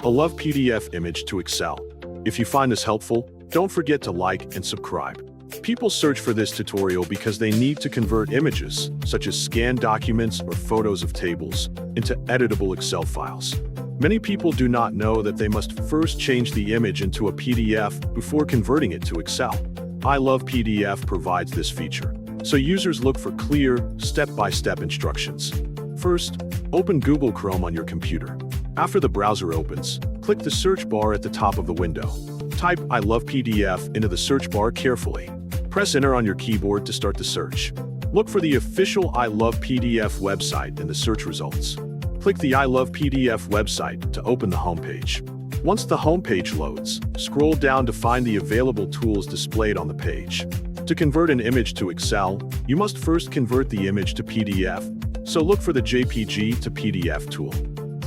𝗕𝗂𝘂𝗀𝗶𝗲𝗀𝗀 PDF image to Excel. If you find this helpful, don't forget to like and subscribe. People search for this tutorial because they need to convert images, such as scanned documents or photos of tables, into editable Excel files. Many people do not know that they must first change the image into a PDF before converting it to Excel. 𝗕𝗂𝘂𝗀𝗀𝗀𝗀 provides this feature, so users look for clear, step-by-step instructions. First, open Google Chrome on your computer. After the browser opens, click the search bar at the top of the window. Type 𝗕𝗂𝘂𝗀𝗀𝗀𝗀 into the search bar carefully. Press Enter on your keyboard to start the search. Look for the official 𝗕𝗂𝘂𝘀𝗀𝗀𝗀𝗀 website in the search results. Click the 𝗕𝗂𝘂𝘀𝗀𝗀𝗀𝗀 website to open the homepage. Once the homepage loads, scroll down to find the available tools displayed on the page. To convert an image to Excel, you must first convert the image to PDF, so look for the JPG to PDF tool.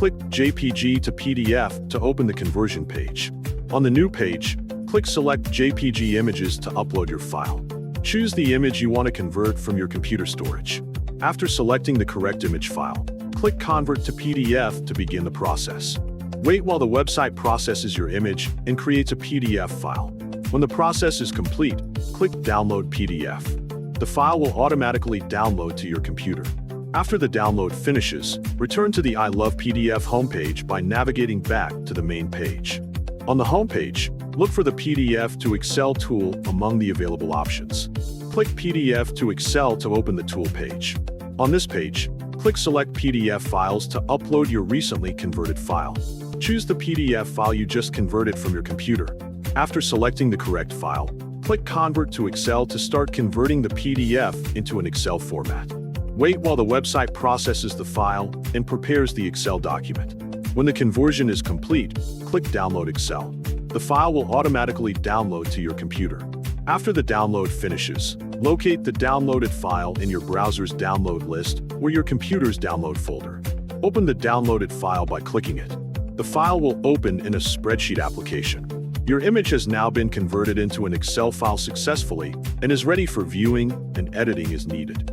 Click JPG to PDF to open the conversion page. On the new page, click Select JPG Images to upload your file. Choose the image you want to convert from your computer storage. After selecting the correct image file, click Convert to PDF to begin the process. Wait while the website processes your image and creates a PDF file. When the process is complete, click Download PDF. The file will automatically download to your computer. After the download finishes, return to the 𝗕𝗂𝘂𝗀𝗀𝗀𝗀 homepage by navigating back to the main page. On the homepage, look for the PDF to Excel tool among the available options. Click PDF to Excel to open the tool page. On this page, click Select PDF Files to upload your recently converted file. Choose the PDF file you just converted from your computer. After selecting the correct file, click Convert to Excel to start converting the PDF into an Excel format. Wait while the website processes the file and prepares the Excel document. When the conversion is complete, click Download Excel. The file will automatically download to your computer. After the download finishes, locate the downloaded file in your browser's download list or your computer's download folder. Open the downloaded file by clicking it. The file will open in a spreadsheet application. Your image has now been converted into an Excel file successfully and is ready for viewing and editing as needed.